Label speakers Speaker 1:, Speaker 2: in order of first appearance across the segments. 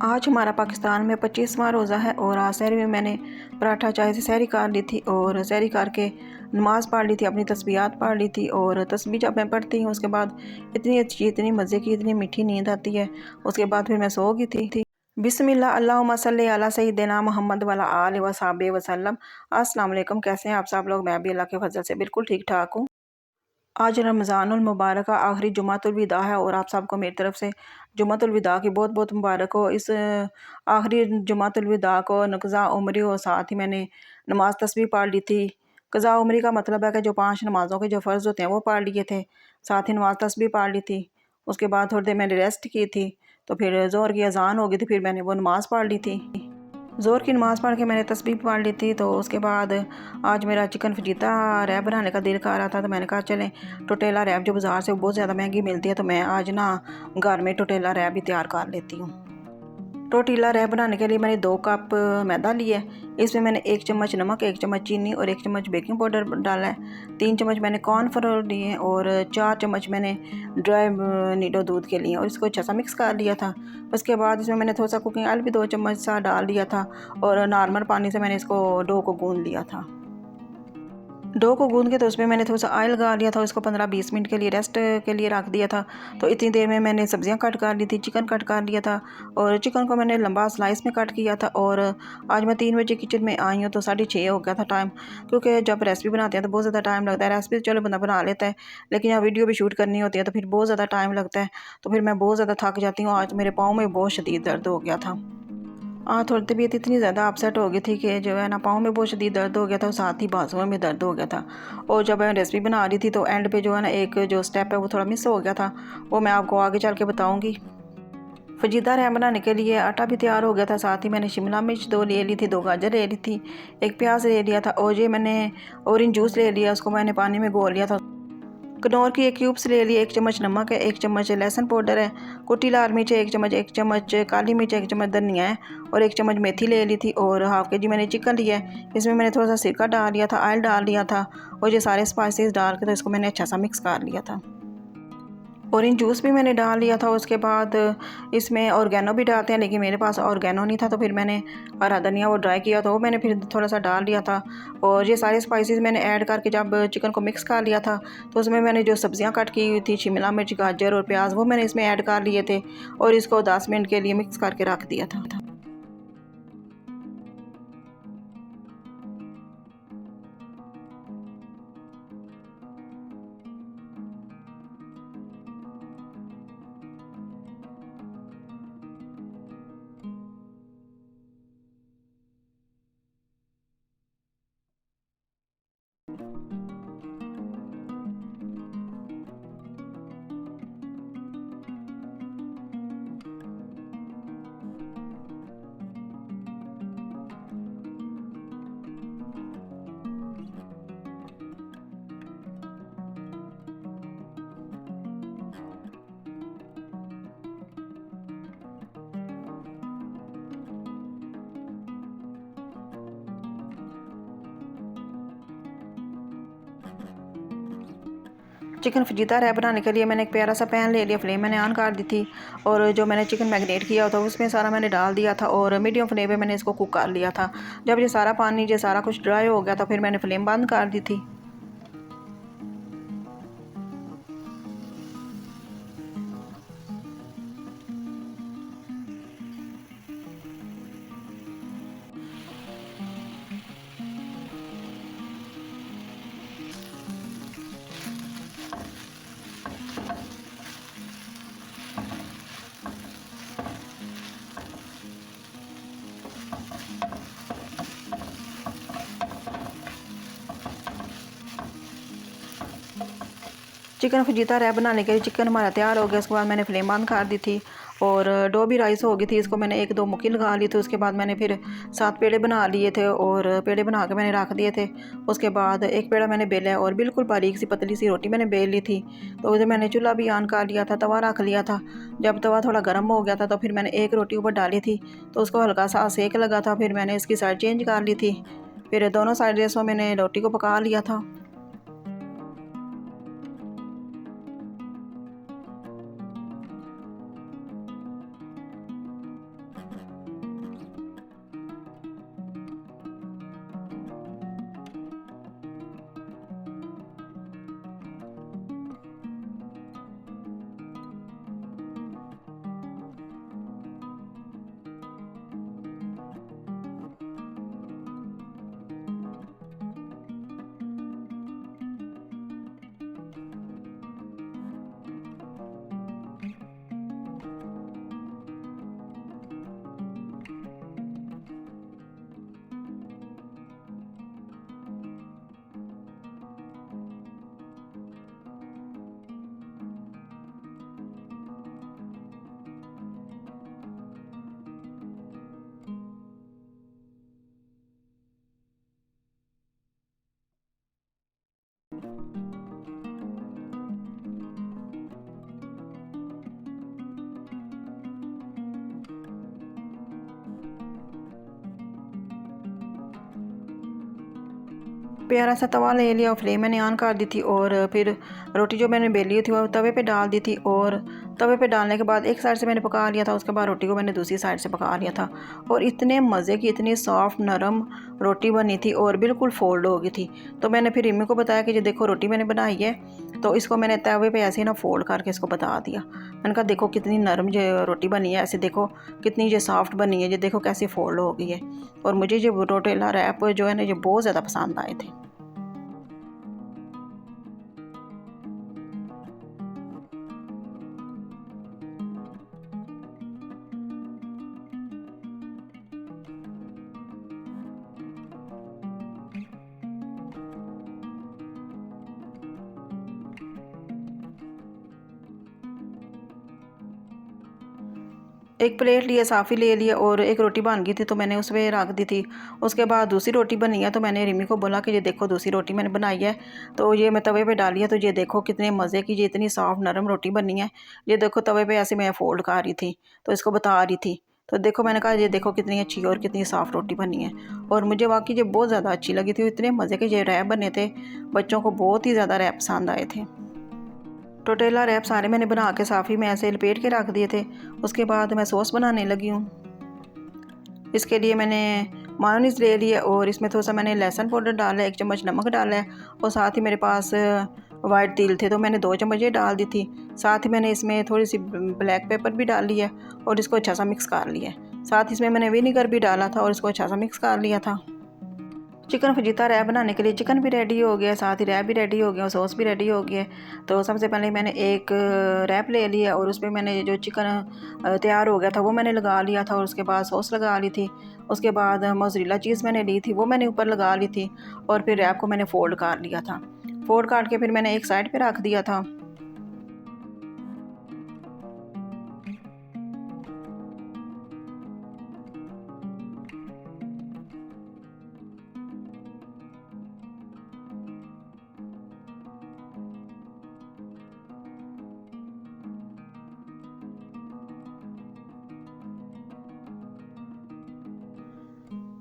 Speaker 1: आज हमारा पाकिस्तान में 25वां रोज़ा है और आज सहरी में मैंने पराठा चाय से सहरी कर ली थी और सहरी करके नमाज़ पढ़ ली थी, अपनी तस्बीहात पढ़ ली थी। और तस्बीह जब मैं पढ़ती हूँ उसके बाद इतनी अच्छी, इतनी मज़े की, इतनी मीठी नींद आती है। उसके बाद फिर मैं सो गई थी। बिस्मिल्लाह अल्लाहुम्मा सल्ली अला सय्यिदिना मोहम्मद वाला आले वसाहबे वसल्लम। अस्सलाम वालेकुम, कैसे हैं आप सब लोग? मैं भी अल्लाह के फजल से बिल्कुल ठीक ठाक हूँ। आज रमज़ानुल मुबारक का आखिरी जुमातुल विदा है और आप सबको मेरी तरफ से जुमातुल विदा की बहुत बहुत मुबारक हो। इस आखिरी जुमातुल विदा को क़ज़ा उम्री और साथ ही मैंने नमाज तस्बीह पढ़ ली थी। क़ज़ा उम्री का मतलब है कि जो 5 नमाज़ों के जो फ़र्ज़ होते हैं वो पढ़ लिए थे, साथ ही नमाज तस्बीह पढ़ ली थी। उसके बाद थोड़ी देर मैंने रेस्ट की थी, तो फिर ज़ोहर की अज़ान हो गई थी, फिर मैंने वो नमाज़ पढ़ ली थी। ज़ोहर की नमाज़ पढ़ के मैंने तस्बीह पढ़ ली थी। तो उसके बाद आज मेरा चिकन फजीता रैप बनाने का दिल कर रहा था, तो मैंने कहा चलें टोटेला रैप जो बाज़ार से बहुत ज़्यादा महंगी मिलती है, तो मैं आज ना घर में टोटेला रैप भी तैयार कर लेती हूँ। टोटीला रैप बनाने के लिए मैंने 2 कप मैदा लिया है। इसमें मैंने 1 चम्मच नमक, 1 चम्मच चीनी और 1 चम्मच बेकिंग पाउडर डाला है। 3 चम्मच मैंने कॉर्नफ्लोर लिए हैं और 4 चम्मच मैंने ड्राई नीडो दूध के लिए और इसको अच्छा सा मिक्स कर लिया था। उसके बाद इसमें मैंने थोड़ा सा कुकिंग ऑयल भी 2 चम्मच सा डाल दिया था और नॉर्मल पानी से मैंने इसको डो को गूंद लिया था। डो को गूंद के तो उसमें मैंने थोड़ा सा ऑयल लगा लिया था, उसको 15-20 मिनट के लिए रेस्ट के लिए रख दिया था। तो इतनी देर में मैंने सब्जियां कट कर ली थी, चिकन कट कर लिया था और चिकन को मैंने लंबा स्लाइस में कट किया था। और आज मैं 3 बजे किचन में आई हूँ, तो 6:30 हो गया था टाइम, क्योंकि जब रेसिपी बनाते हैं तो बहुत ज़्यादा टाइम लगता है। रेसिपी चलो बंदा बना लेता है, लेकिन यहाँ वीडियो भी शूट करनी होती है तो फिर बहुत ज़्यादा टाइम लगता है। तो फिर मैं बहुत ज़्यादा थक जाती हूँ। आज मेरे पाँव में बहुत शदीद दर्द हो गया था। थोड़ी तबीयत इतनी ज़्यादा अपसेट हो गई थी कि जो है ना पाँव में बहुत शदीद दर्द हो गया था और साथ ही बाजुओं में दर्द हो गया था। और जब मैं रेसिपी बना रही थी तो एंड पे जो है ना एक जो स्टेप है वो थोड़ा मिस हो गया था, वो मैं आपको आगे चल के बताऊँगी। फजीदा रैम बनाने के लिए आटा भी तैयार हो गया था, साथ ही मैंने शिमला मिर्च 2 ले ली थी, 2 गाजर ले ली थी, 1 प्याज ले लिया था और ये मैंने ऑरेंज जूस ले लिया, उसको मैंने पानी में घोल लिया था। कनौर की 1 क्यूब्स ले लिए, 1 चम्मच नमक है, 1 चम्मच लहसुन पाउडर है, कुटी लाल मिर्च है 1 चम्मच, 1 चम्मच काली मिर्च, 1 चम्मच धनिया है और 1 चम्मच मेथी ले ली थी और हाफ़ के जी मैंने चिकन लिया है। इसमें मैंने थोड़ा सा सिरका डाल लिया था, ऑयल डाल लिया था और ये सारे स्पाइसेस डाल के तो इसको मैंने अच्छा सा मिक्स कर लिया था। ऑरेंज जूस भी मैंने डाल लिया था। उसके बाद इसमें ऑर्गेनो भी डालते हैं, लेकिन मेरे पास ऑर्गेनो नहीं था, तो फिर मैंने हरा धनिया वो ड्राई किया था, वो मैंने फिर थोड़ा सा डाल लिया था। और ये सारे स्पाइसेस मैंने ऐड करके जब चिकन को मिक्स कर लिया था, तो उसमें मैंने जो सब्जियां कट की हुई थी, शिमला मिर्च, गाजर और प्याज, वो मैंने इसमें ऐड कर लिए थे और इसको 10 मिनट के लिए मिक्स करके रख दिया था। चिकन फजीता रैप बनाने के लिए मैंने एक प्यारा सा पैन ले लिया, फ्लेम मैंने ऑन कर दी थी और जो मैंने चिकन मैरिनेट किया था उसमें सारा मैंने डाल दिया था और मीडियम फ्लेम पे मैंने इसको कुक कर लिया था। जब ये सारा पानी, ये सारा कुछ ड्राई हो गया था, फिर मैंने फ्लेम बंद कर दी थी। चिकन फजीता रैप बनाने के लिए चिकन हमारा तैयार हो गया। उसके बाद मैंने फ्लेम बंद कर दी थी और डो भी राइस हो गई थी। इसको मैंने 1-2 मुक्की लगा ली थी। उसके बाद मैंने फिर 7 पेड़े बना लिए थे और पेड़े बना के मैंने रख दिए थे। उसके बाद एक पेड़ा मैंने बेला है और बिल्कुल बारीक सी पतली सी रोटी मैंने बेल ली थी। तो उधर मैंने चूल्हा भी ऑन कर लिया था, तवा रख लिया था। जब तवा थोड़ा गर्म हो गया था तो फिर मैंने एक रोटी ऊपर डाली थी, तो उसको हल्का सा सेक लगा था। फिर मैंने इसकी साइड चेंज कर ली थी, फिर दोनों साइड से मैंने रोटी को पका लिया था। प्यारा सा तवा ले लिया और फ्लेम मैंने ऑन कर दी थी और फिर रोटी जो मैंने बेली थी वो तवे पे डाल दी थी और तवे पे डालने के बाद एक साइड से मैंने पका लिया था, उसके बाद रोटी को मैंने दूसरी साइड से पका लिया था और इतने मज़े की इतनी सॉफ्ट नरम रोटी बनी थी और बिल्कुल फोल्ड हो गई थी। तो मैंने फिर इम्मी को बताया कि जो देखो रोटी मैंने बनाई है, तो इसको मैंने तवे पे ऐसे ही ना फोल्ड करके इसको बता दिया। मैंने कहा देखो कितनी नरम जो रोटी बनी है, ऐसे देखो कितनी जो सॉफ्ट बनी है, ये देखो कैसे फोल्ड हो गई है। और मुझे जो रोटेला रैप जो है ना ये बहुत ज़्यादा पसंद आए थे। एक प्लेट लिया, साफ़ी ले लिया और एक रोटी बन गई थी तो मैंने उस पर रख दी थी। उसके बाद दूसरी रोटी बनी है तो मैंने रिमी को बोला कि ये देखो दूसरी रोटी मैंने बनाई है, तो ये मैं तवे पे डाली है, तो ये देखो कितने मज़े की ये इतनी सॉफ्ट नरम रोटी बनी है। ये देखो तवे पे ऐसे मैं फोल्ड कर रही थी तो इसको बता रही थी, तो देखो मैंने कहा ये देखो कितनी अच्छी और कितनी सॉफ्ट रोटी बनी है। और मुझे वाकई ये बहुत ज़्यादा अच्छी लगी थी, इतने मज़े के ये रैप बने थे, बच्चों को बहुत ही ज़्यादा रैप पसंद आए थे। टोटेला रैप सारे मैंने बना के साफ़ी में ऐसे लपेट के रख दिए थे। उसके बाद मैं सॉस बनाने लगी हूँ। इसके लिए मैंने मायोनीज़ ले लिया और इसमें थोड़ा सा मैंने लहसुन पाउडर डाला है, 1 चम्मच नमक डाला है और साथ ही मेरे पास वाइट तिल थे तो मैंने 2 चम्मच ये डाल दी थी। साथ ही मैंने इसमें थोड़ी सी ब्लैक पेपर भी डाल लिया और इसको अच्छा सा मिक्स कर लिया है। साथ ही इसमें मैंने विनीगर भी डाला था और इसको अच्छा सा मिक्स कर लिया था। चिकन फजीता रैप बनाने के लिए चिकन भी रेडी हो गया, साथ ही रैप भी रेडी हो गया और सॉस भी रेडी हो गया। तो सबसे पहले मैंने एक रैप ले लिया और उस पर मैंने जो चिकन तैयार हो गया था वो मैंने लगा लिया था और उसके बाद सॉस लगा ली थी। उसके बाद मोज़रेला चीज़ मैंने ली थी वो मैंने ऊपर लगा ली थी और फिर रैप को मैंने फोल्ड कर लिया था। फोल्ड काट के फिर मैंने एक साइड पर रख दिया था।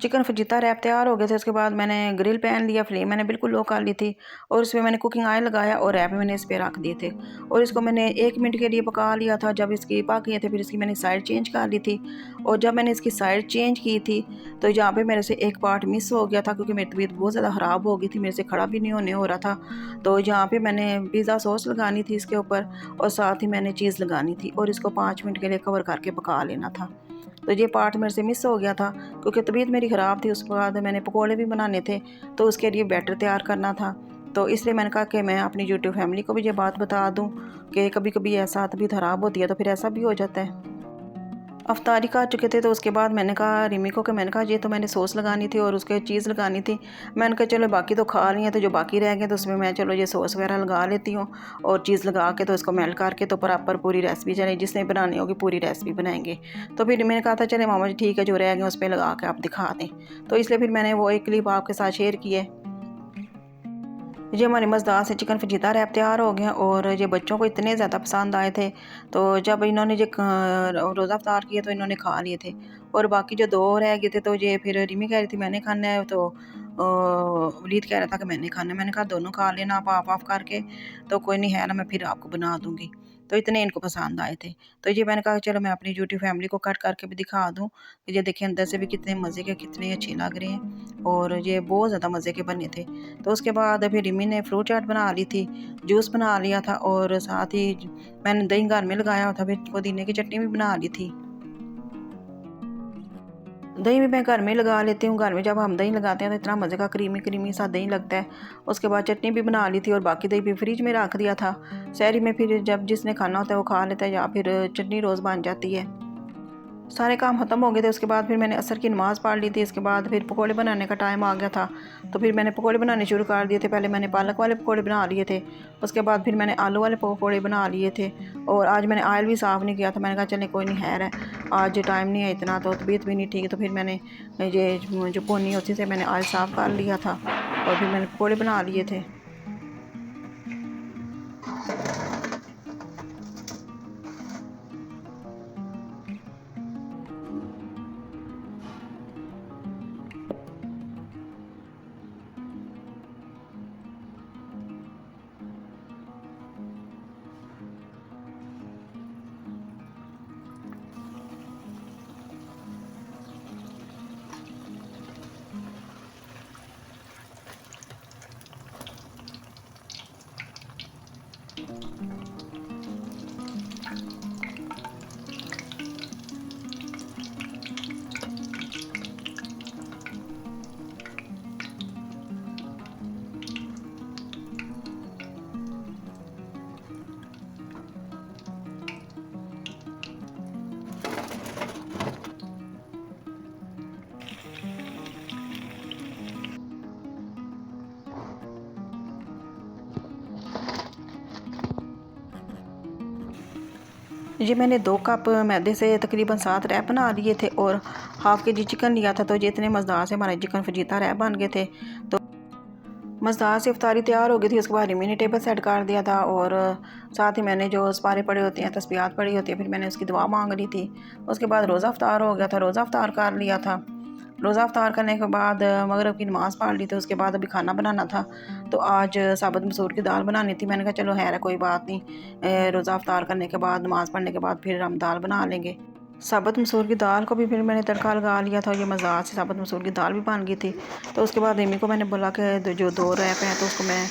Speaker 1: चिकन फजीता रैप तैयार हो गए थे। उसके बाद मैंने ग्रिल पैन लिया, फ्लेम मैंने बिल्कुल लो कर ली थी और उसमें मैंने कुकिंग ऑयल लगाया और रैप मैंने इस पर रख दिए थे और इसको मैंने 1 मिनट के लिए पका लिया था। जब इसकी पक गई थे फिर इसकी मैंने साइड चेंज कर ली थी और जब मैंने इसकी साइड चेंज की थी तो यहाँ पे मेरे से एक पार्ट मिस हो गया था क्योंकि मेरी तबीयत बहुत ज़्यादा ख़राब हो गई थी, मेरे से खड़ा भी नहीं होने हो रहा था। तो यहाँ पर मैंने पिज़्ज़ा सॉस लगानी थी इसके ऊपर और साथ ही मैंने चीज़ लगानी थी और इसको 5 मिनट के लिए कवर करके पका लेना था। तो ये पार्ट मेरे से मिस हो गया था क्योंकि तबीयत मेरी ख़राब थी। उसके बाद मैंने पकौड़े भी बनाने थे तो उसके लिए बैटर तैयार करना था, तो इसलिए मैंने कहा कि मैं अपनी यूट्यूब फैमिली को भी ये बात बता दूं कि कभी कभी ऐसा तबीयत ख़राब होती है तो फिर ऐसा भी हो जाता है। अफ्तारी खा चुके थे तो उसके बाद मैंने कहा रिमी को कि मैंने कहा ये तो मैंने सॉस लगानी थी और उसके चीज़ लगानी थी। मैंने कहा चलो बाकी तो खा रही हैं तो जो बाकी रह गए तो उसमें मैं चलो ये सॉस वगैरह लगा लेती हूँ और चीज़ लगा के तो इसको मेल्ट करके तो प्रॉपर पूरी रेसिपी चले जिसने बनानी होगी पूरी रेसिपी बनाएंगे। तो फिर मैंने कहा था चले मामा जी ठीक है जो रह गए उस पर लगा के आप दिखा दें, तो इसलिए फिर मैंने वो एक क्लिप आपके साथ शेयर की है। ये हमारे मज़ेदार से चिकन फजीता रैप तैयार हो गए और ये बच्चों को इतने ज़्यादा पसंद आए थे तो जब इन्होंने ये रोज़ा अफ्तार किया तो इन्होंने खा लिए थे और बाकी जो 2 रह गए थे तो ये फिर रिमी कह रही थी मैंने खाना है, तो वलीद कह रहा था कि मैंने खाना है। मैंने कहा दोनों खा लेना आप ऑफ करके, तो कोई नहीं है ना मैं फिर आपको बना दूँगी। तो इतने इनको पसंद आए थे। तो ये मैंने कहा चलो मैं अपनी यूट्यूब फैमिली को कट करके भी दिखा दूँ कि ये देखिए अंदर से भी कितने मज़े के कितने अच्छे लग रहे हैं और ये बहुत ज़्यादा मज़े के बने थे। तो उसके बाद फिर रिमी ने फ्रूट चाट बना ली थी, जूस बना लिया था और साथ ही मैंने दही घर में लगाया था, फिर पुदीने की चटनी भी बना ली थी। दही भी मैं घर में लगा लेती हूँ। घर में जब हम दही लगाते हैं तो इतना मज़े का क्रीमी क्रीमी सा दही लगता है। उसके बाद चटनी भी बना ली थी और बाकी दही भी फ्रिज में रख दिया था। सहरी में फिर जब जिसने खाना होता है वो खा लेता है या फिर चटनी रोज़ बन जाती है। सारे काम ख़त्म हो गए थे। उसके बाद फिर मैंने असर की नमाज़ पढ़ ली थी। इसके बाद फिर पकोड़े बनाने का टाइम आ गया था तो फिर मैंने पकोड़े बनाने शुरू कर दिए थे। पहले मैंने पालक वाले पकोड़े बना लिए थे, उसके बाद फिर मैंने आलू वाले पकोड़े बना लिए थे और आज मैंने ऑयल भी साफ़ नहीं किया था। मैंने कहा चले कोई नहीं है आज टाइम नहीं है इतना, तो तबीयत भी नहीं ठीक, तो फिर मैंने ये जो पोनी होती थी मैंने ऑयल साफ़ कर लिया था और फिर मैंने पकोड़े बना लिए थे। जी मैंने 2 कप मैदे से तकरीबन 7 रैप बना लिए थे और हाफ़ के जी चिकन लिया था। तो ये इतने मज़ेदार से हमारे चिकन फजीता रैप बन गए थे। तो मज़ेदार से इफ्तारी तैयार हो गई थी। उसके बाद रिमी ने टेबल सेट कर दिया था और साथ ही मैंने जो सपारे पड़े होते हैं, तस्बीहात पड़ी होती है, फिर मैंने उसकी दुआ मांग ली थी। उसके बाद रोज़ा इफ्तार हो गया था, रोज़ा इफ्तार कर लिया था। रोज़ा इफ्तार करने के बाद मगरिब की नमाज़ पढ़ ली थी। उसके बाद अभी खाना बनाना था। तो आज साबुत मसूर की दाल बनानी थी। मैंने कहा चलो खैर है कोई बात नहीं, रोज़ा इफ्तार करने के बाद नमाज़ पढ़ने के बाद फिर हम दाल बना लेंगे। साबुत मसूर की दाल को भी फिर मैंने तड़का लगा लिया था। ये मज़ाक से साबुत मसूर की दाल भी बन गई थी। तो उसके बाद रिमी को मैंने बोला कि जो 2 रैप हैं तो उसको मैं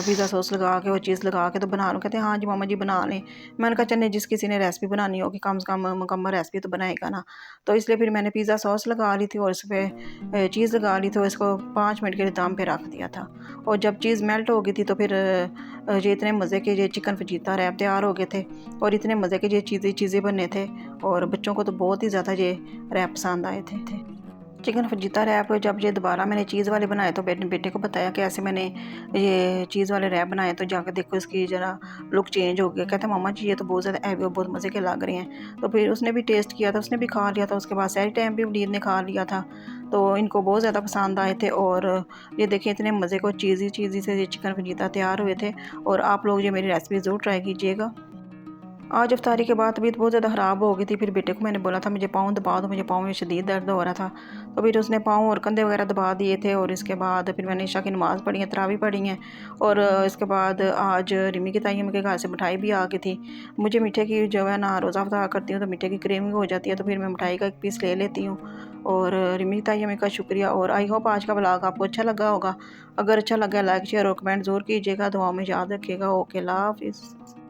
Speaker 1: पिज़्ज़ा सॉस लगा के और चीज़ लगा के तो बना लूँ। कहते हैं हाँ जी मामा जी बना लें। मैंने कहा चलिए जिस किसी ने रेसिपी बनानी होगी कम से कम मुकम्मल रेसिपी तो बनाएगा ना। तो इसलिए फिर मैंने पिज़्ज़ा सॉस लगा ली थी और उस पर चीज़ लगा ली थी और इसको 5 मिनट के लिए दम पे रख दिया था। और जब चीज़ मेल्ट हो गई थी तो फिर ये इतने मज़े के ये चिकन फजीता रैप तैयार हो गए थे और इतने मज़े के ये चीज़ें बने थे और बच्चों को तो बहुत ही ज़्यादा ये रैप पसंद आए थे। चिकन फजीता रैप जब ये दोबारा मैंने चीज़ वाले बनाए तो बेटे को बताया कि ऐसे मैंने ये चीज़ वाले रैप बनाए तो जाकर देखो इसकी ज़रा लुक चेंज हो गया। कहता मामा जी ये तो बहुत ज़्यादा हैवी और बहुत मज़े के लग रहे हैं। तो फिर उसने भी टेस्ट किया था, उसने भी खा लिया था। उसके बाद सहरी टाइम भी वलीद ने खा लिया था। तो इनको बहुत ज़्यादा पसंद आए थे और ये देखिए इतने मज़े को चीज़ी से ये चिकन फजीता तैयार हुए थे। और आप लोग ये मेरी रेसिपी ज़रूर ट्राई कीजिएगा। आज इफ्तारी के बाद तबीयत बहुत ज़्यादा ख़राब हो गई थी। फिर बेटे को मैंने बोला था मुझे पाँव दबा दो, मुझे पाँव में शदीद दर्द हो रहा था। तो फिर उसने पाँव और कंधे वगैरह दबा दिए थे और इसके बाद फिर मैंने इशा की नमाज़ पढ़ी है, तरावी पढ़ी हैं। और इसके बाद आज रिमी की ताई के घर से मिठाई भी आ गई थी। मुझे मीठे की जो है ना रोज़ा इफ्तार करती हूँ तो मीठे की क्रेविंग हो जाती है, तो फिर मैं मिठाई का एक पीस ले लेती हूँ। और रिमी की ताई का शुक्रिया। और आई होप आज का व्लॉग आपको अच्छा लगा होगा। अगर अच्छा लगा लाइक शेयर और कमेंट ज़रूर कीजिएगा। दुआओं में याद रखिएगा। ओके, अल्लाह हाफ़िज़।